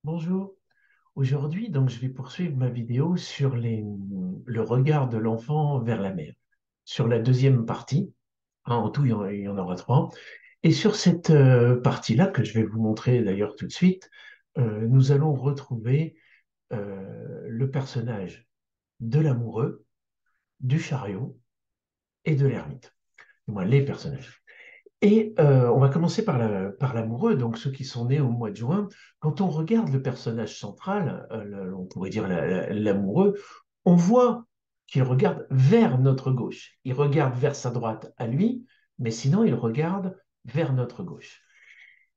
Bonjour. Aujourd'hui, donc, je vais poursuivre ma vidéo sur le regard de l'enfant vers la mer. Sur la deuxième partie, hein, en tout, il y en aura trois. Et sur cette partie-là, que je vais vous montrer d'ailleurs tout de suite, nous allons retrouver le personnage de l'amoureux, du chariot et de l'ermite. Du moins, les personnages. Et on va commencer par l'amoureux, donc ceux qui sont nés au mois de juin. Quand on regarde le personnage central, on pourrait dire l'amoureux, on voit qu'il regarde vers notre gauche. Il regarde vers sa droite à lui, mais sinon il regarde vers notre gauche.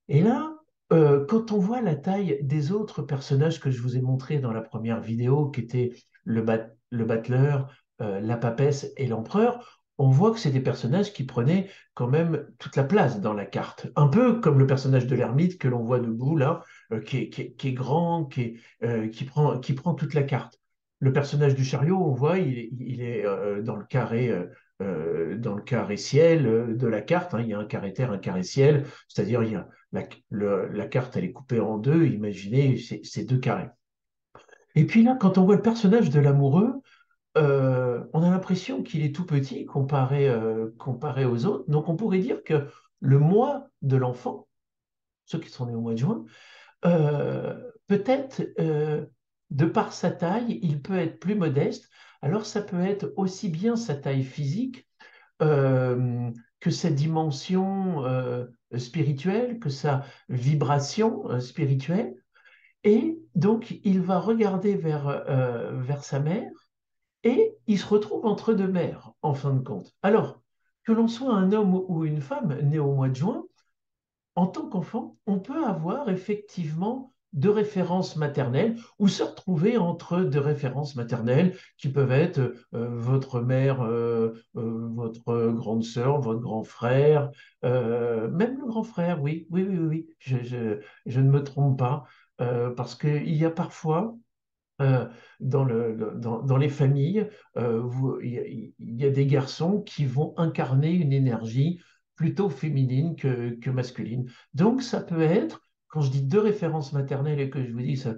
Et là, quand on voit la taille des autres personnages que je vous ai montrés dans la première vidéo, qui étaient le battleur, la papesse et l'empereur, on voit que c'est des personnages qui prenaient quand même toute la place dans la carte. Un peu comme le personnage de l'ermite que l'on voit debout là, qui est grand, qui prend toute la carte. Le personnage du chariot, on voit, il est dans le carré ciel de la carte, hein. Il y a un carré terre, un carré ciel, c'est-à-dire il y a la carte, elle est coupée en deux. Imaginez ces deux carrés. Et puis là, quand on voit le personnage de l'amoureux, on a l'impression qu'il est tout petit comparé aux autres. Donc on pourrait dire que le mois de l'enfant, ceux qui sont nés au mois de juin, peut-être, de par sa taille, il peut être plus modeste. Alors ça peut être aussi bien sa taille physique que sa dimension spirituelle, que sa vibration spirituelle. Et donc, il va regarder vers sa mère et il se retrouve entre deux mères, en fin de compte. Alors, que l'on soit un homme ou une femme né au mois de juin, en tant qu'enfant, on peut avoir effectivement deux références maternelles ou se retrouver entre deux références maternelles qui peuvent être votre mère, votre grande sœur, votre grand frère, même le grand frère, oui, oui, oui, oui, oui, je ne me trompe pas, parce qu'il y a parfois dans les familles, il y a des garçons qui vont incarner une énergie plutôt féminine que masculine. Donc, ça peut être, quand je dis deux références maternelles et que je vous dis, ça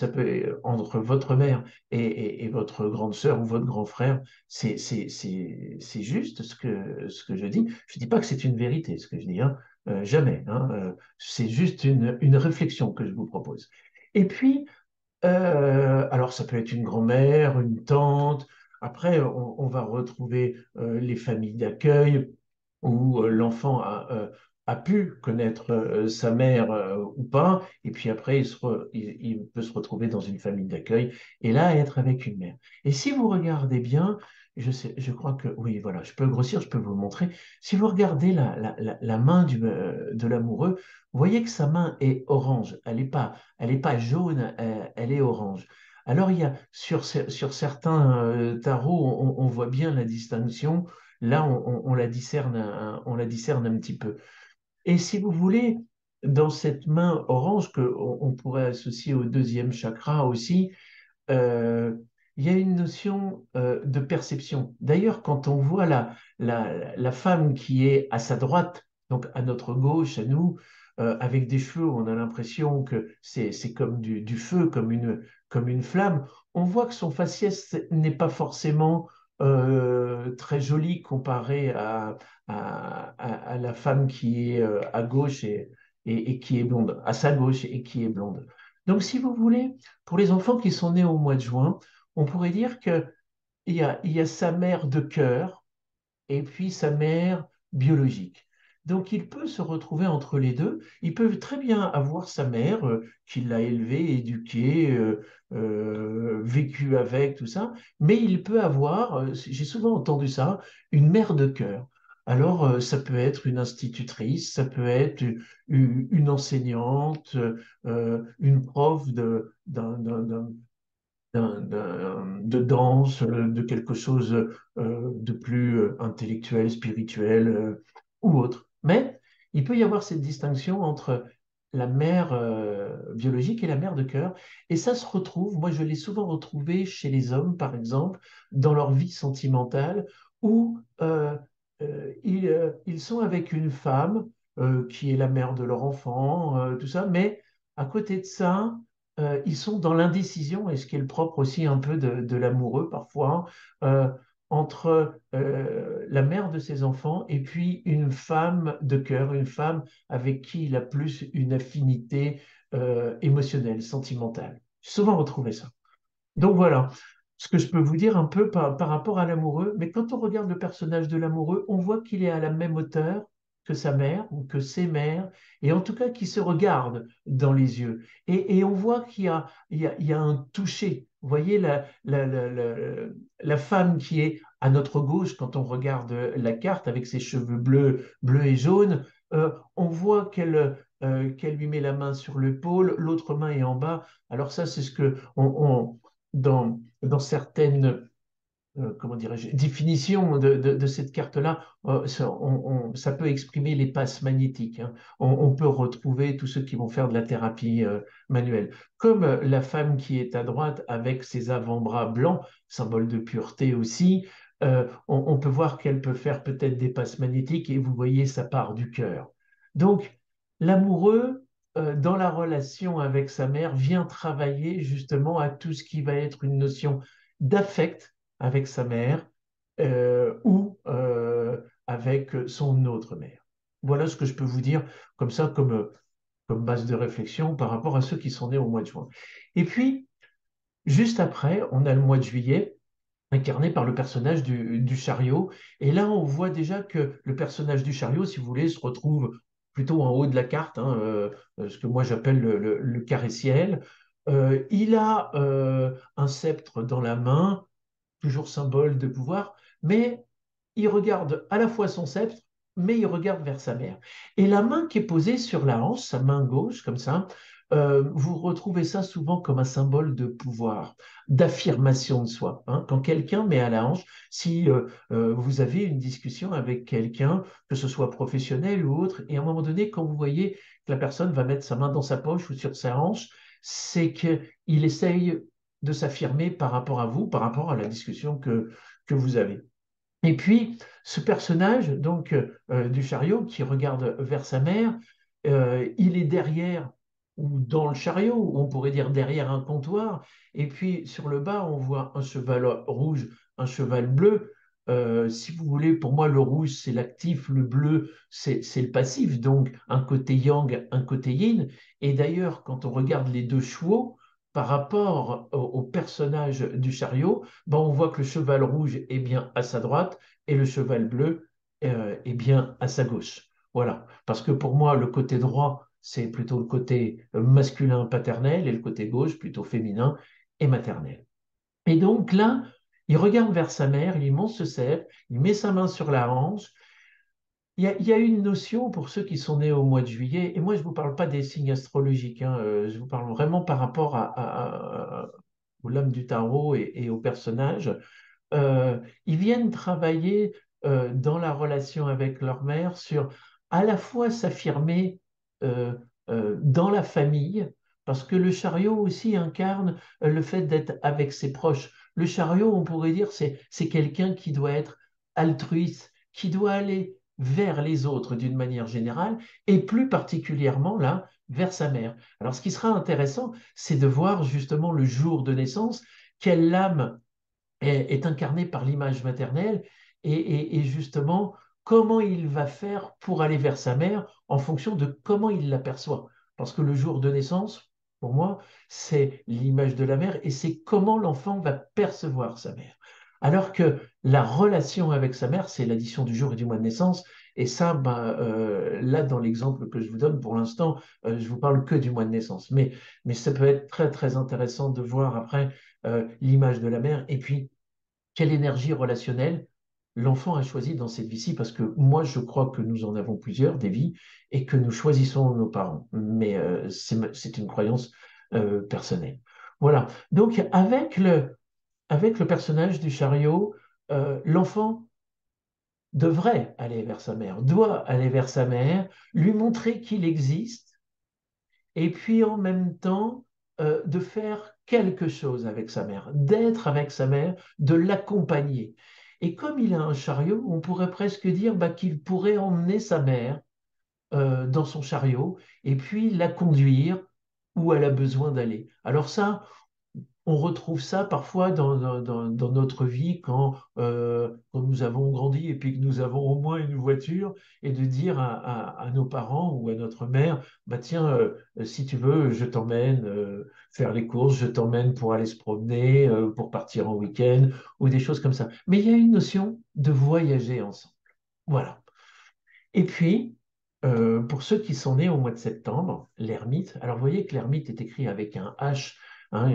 peut être entre votre mère et votre grande sœur ou votre grand frère, c'est juste ce que je dis. Je ne dis pas que c'est une vérité, ce que je dis, hein, jamais, hein, c'est juste une réflexion que je vous propose. Et puis, alors, ça peut être une grand-mère, une tante. Après, on va retrouver les familles d'accueil où l'enfant a pu connaître sa mère ou pas. Et puis après, il peut se retrouver dans une famille d'accueil et là, être avec une mère. Et si vous regardez bien, je crois que, oui, voilà, je peux grossir, je peux vous le montrer. Si vous regardez la main de l'amoureux, vous voyez que sa main est orange. Elle est pas jaune, elle est orange. Alors, il y a sur certains tarots, on voit bien la distinction. Là, on la discerne un petit peu. Et si vous voulez, dans cette main orange qu'on pourrait associer au deuxième chakra aussi, euh, il y a une notion de perception. D'ailleurs, quand on voit la femme qui est à sa droite, donc à notre gauche, à nous, avec des cheveux, on a l'impression que c'est comme du feu, comme une flamme. On voit que son faciès n'est pas forcément très joli comparé à la femme qui est à gauche et qui est blonde, à sa gauche et qui est blonde. Donc, si vous voulez, pour les enfants qui sont nés au mois de juin, on pourrait dire qu'il y a sa mère de cœur et puis sa mère biologique. Donc il peut se retrouver entre les deux. Il peut très bien avoir sa mère qui l'a élevé, éduqué, vécu avec, tout ça, mais il peut avoir, j'ai souvent entendu ça, une mère de cœur. Alors, ça peut être une institutrice, ça peut être une enseignante, une prof de danse, de quelque chose de plus intellectuel, spirituel ou autre. Mais il peut y avoir cette distinction entre la mère biologique et la mère de cœur. Et ça se retrouve, moi je l'ai souvent retrouvé chez les hommes, par exemple, dans leur vie sentimentale, où ils sont avec une femme qui est la mère de leur enfant, tout ça, mais à côté de ça, ils sont dans l'indécision, et ce qui est le propre aussi un peu de l'amoureux parfois, hein, entre la mère de ses enfants et puis une femme de cœur, une femme avec qui il a plus une affinité émotionnelle, sentimentale. J'ai souvent retrouvé ça. Donc voilà ce que je peux vous dire un peu par rapport à l'amoureux. Mais quand on regarde le personnage de l'amoureux, on voit qu'il est à la même hauteur que sa mère ou que ses mères, et en tout cas qu'il se regarde dans les yeux. Et on voit qu'il y a un toucher. Vous voyez la femme qui est à notre gauche quand on regarde la carte avec ses cheveux bleus et jaunes, on voit qu'elle lui met la main sur l'épaule, l'autre main est en bas. Alors ça, c'est ce que dans certaines comment dirais-je, définitions de cette carte-là, ça peut exprimer les passes magnétiques, hein. On peut retrouver tous ceux qui vont faire de la thérapie manuelle. Comme la femme qui est à droite avec ses avant-bras blancs, symbole de pureté aussi, on peut voir qu'elle peut faire peut-être des passes magnétiques et vous voyez, ça part du cœur. Donc, l'amoureux, dans la relation avec sa mère, vient travailler justement à tout ce qui va être une notion d'affect avec sa mère ou avec son autre mère. Voilà ce que je peux vous dire comme ça, comme base de réflexion par rapport à ceux qui sont nés au mois de juin. Et puis, juste après, on a le mois de juillet, incarné par le personnage du chariot. Et là, on voit déjà que le personnage du chariot, si vous voulez, se retrouve plutôt en haut de la carte, hein, ce que moi j'appelle le carré-ciel. Il a un sceptre dans la main, toujours symbole de pouvoir, mais il regarde à la fois son sceptre, mais il regarde vers sa mère. Et la main qui est posée sur la hanche, sa main gauche, comme ça, vous retrouvez ça souvent comme un symbole de pouvoir, d'affirmation de soi, hein. Quand quelqu'un met à la hanche, si vous avez une discussion avec quelqu'un, que ce soit professionnel ou autre, et à un moment donné, quand vous voyez que la personne va mettre sa main dans sa poche ou sur sa hanche, c'est qu'il essaye de s'affirmer par rapport à vous, par rapport à la discussion que vous avez. Et puis, ce personnage donc du chariot qui regarde vers sa mère, il est derrière ou dans le chariot, ou on pourrait dire derrière un comptoir. Et puis sur le bas, on voit un cheval rouge, un cheval bleu. Si vous voulez, pour moi, le rouge, c'est l'actif, le bleu, c'est le passif, donc un côté yang, un côté yin. Et d'ailleurs, quand on regarde les deux chevaux, par rapport au personnage du chariot, ben, on voit que le cheval rouge est bien à sa droite et le cheval bleu est bien à sa gauche. Voilà. Parce que pour moi, le côté droit, c'est plutôt le côté masculin paternel et le côté gauche plutôt féminin et maternel. Et donc là, il regarde vers sa mère, il monte ce sceptre, il met sa main sur la hanche. Il y a une notion pour ceux qui sont nés au mois de juillet, et moi je ne vous parle pas des signes astrologiques, hein, je vous parle vraiment par rapport aux lames du tarot et aux personnages. Ils viennent travailler dans la relation avec leur mère sur à la fois s'affirmer euh, dans la famille, parce que le chariot aussi incarne le fait d'être avec ses proches. Le chariot, on pourrait dire, c'est quelqu'un qui doit être altruiste, qui doit aller vers les autres d'une manière générale, et plus particulièrement là, vers sa mère. Alors ce qui sera intéressant, c'est de voir justement le jour de naissance, quelle âme est incarné par l'image maternelle et justement comment il va faire pour aller vers sa mère en fonction de comment il l'aperçoit. Parce que le jour de naissance, pour moi, c'est l'image de la mère et c'est comment l'enfant va percevoir sa mère. Alors que la relation avec sa mère, c'est l'addition du jour et du mois de naissance. Et ça, ben, là, dans l'exemple que je vous donne pour l'instant, je vous parle que du mois de naissance. Mais ça peut être très, très intéressant de voir après l'image de la mère. Et puis, quelle énergie relationnelle l'enfant a choisi dans cette vie-ci, parce que moi, je crois que nous en avons plusieurs, des vies, et que nous choisissons nos parents. Mais c'est une croyance personnelle. Voilà. Donc, avec le personnage du chariot, l'enfant devrait aller vers sa mère, doit aller vers sa mère, lui montrer qu'il existe, et puis en même temps de faire quelque chose avec sa mère, d'être avec sa mère, de l'accompagner. Et comme il a un chariot, on pourrait presque dire bah, qu'il pourrait emmener sa mère dans son chariot et puis la conduire où elle a besoin d'aller. Alors ça, on retrouve ça parfois dans notre vie quand nous avons grandi et puis que nous avons au moins une voiture et de dire à nos parents ou à notre mère, bah tiens, si tu veux, je t'emmène faire les courses, je t'emmène pour aller se promener, pour partir en week-end ou des choses comme ça. Mais il y a une notion de voyager ensemble. Voilà. Et puis, pour ceux qui sont nés au mois de septembre, l'ermite, alors vous voyez que l'ermite est écrit avec un H, hein,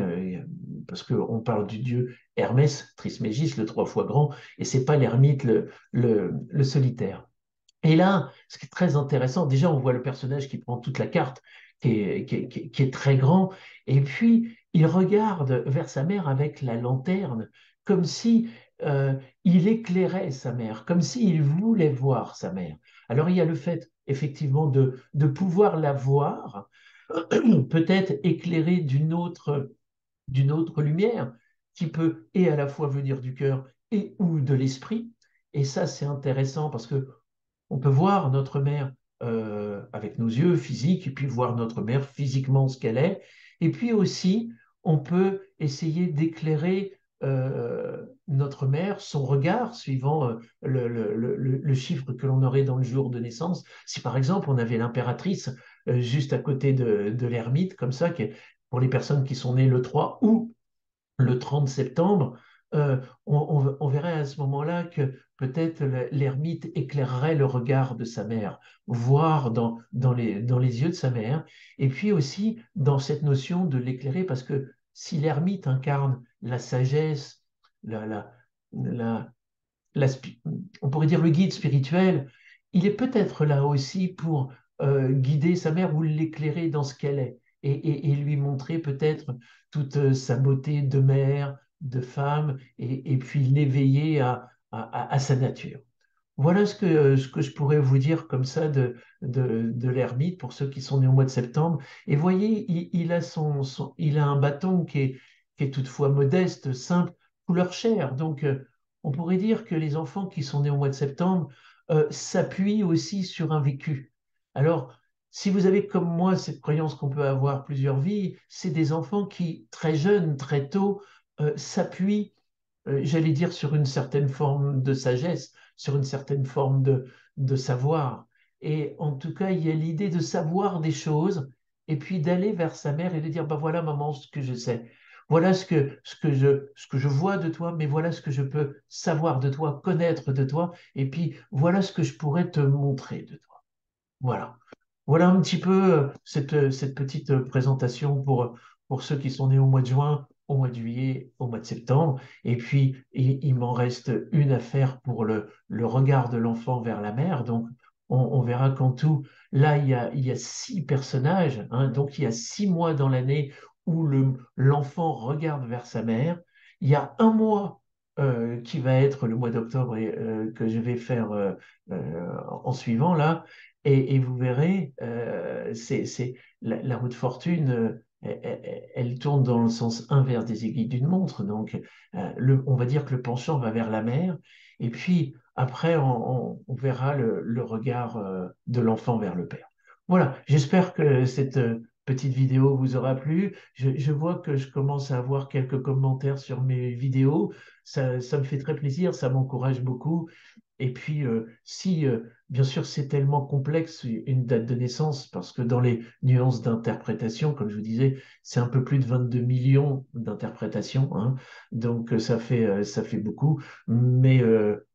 parce qu'on parle du dieu Hermès, Trismégis, le trois fois grand, et c'est pas l'ermite, le solitaire. Et là, ce qui est très intéressant, déjà on voit le personnage qui prend toute la carte, qui est très grand, et puis il regarde vers sa mère avec la lanterne, comme si il éclairait sa mère, comme s'il voulait voir sa mère. Alors il y a le fait effectivement de pouvoir la voir, peut-être éclairée d'une autre lumière, qui peut et à la fois venir du cœur et ou de l'esprit. Et ça, c'est intéressant parce que on peut voir notre mère avec nos yeux physiques et puis voir notre mère physiquement ce qu'elle est. Et puis aussi, on peut essayer d'éclairer notre mère, son regard, suivant le chiffre que l'on aurait dans le jour de naissance. Si par exemple on avait l'impératrice juste à côté de l'ermite, comme ça, pour les personnes qui sont nées le 3 ou le 30 septembre, on verrait à ce moment-là que peut-être l'ermite éclairerait le regard de sa mère, voir dans les yeux de sa mère, et puis aussi dans cette notion de l'éclairer, parce que si l'ermite incarne la sagesse, la, la, la, la on pourrait dire le guide spirituel, il est peut-être là aussi pour guider sa mère ou l'éclairer dans ce qu'elle est et lui montrer peut-être toute sa beauté de mère, de femme et puis l'éveiller à sa nature. Voilà ce que je pourrais vous dire comme ça de l'ermite pour ceux qui sont nés au mois de septembre. Et voyez, il a il a un bâton qui est toutefois modeste, simple, couleur chair. Donc, on pourrait dire que les enfants qui sont nés au mois de septembre s'appuient aussi sur un vécu. Alors, si vous avez comme moi cette croyance qu'on peut avoir plusieurs vies, c'est des enfants qui, très jeunes, très tôt, s'appuient j'allais dire, sur une certaine forme de sagesse, sur une certaine forme de savoir. Et en tout cas, il y a l'idée de savoir des choses et puis d'aller vers sa mère et de dire, bah voilà maman ce que je sais. Voilà ce que je vois de toi, mais voilà ce que je peux savoir de toi, connaître de toi, et puis voilà ce que je pourrais te montrer de toi. Voilà. Voilà un petit peu cette petite présentation pour ceux qui sont nés au mois de juin, au mois de juillet, au mois de septembre. Et puis, il m'en reste une affaire pour le regard de l'enfant vers la mer. Donc, on verra qu'en tout, là, il y a 6 personnages. Hein. Donc, il y a 6 mois dans l'année où l'enfant regarde vers sa mère. Il y a un mois qui va être le mois d'octobre et que je vais faire en suivant là. Et vous verrez, la roue de fortune, elle tourne dans le sens inverse des aiguilles d'une montre. Donc, on va dire que le penchant va vers la mer. Et puis, après, on verra le regard de l'enfant vers le père. Voilà, j'espère que cette petite vidéo vous aura plu. Je vois que je commence à avoir quelques commentaires sur mes vidéos. Ça me fait très plaisir, ça m'encourage beaucoup. Et puis, si, bien sûr, c'est tellement complexe une date de naissance, parce que dans les nuances d'interprétation, comme je vous disais, c'est un peu plus de 22 millions d'interprétations, hein. Donc ça fait beaucoup. Mais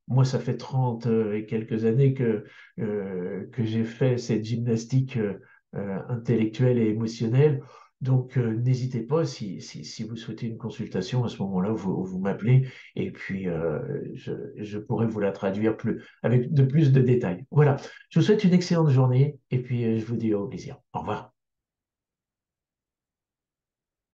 moi, ça fait 30 et quelques années que j'ai fait cette gymnastique intellectuelle et émotionnelle. Donc, n'hésitez pas, si vous souhaitez une consultation, à ce moment-là, vous m'appelez et puis je pourrais vous la traduire avec de plus de détails. Voilà, je vous souhaite une excellente journée et puis je vous dis au plaisir. Au revoir.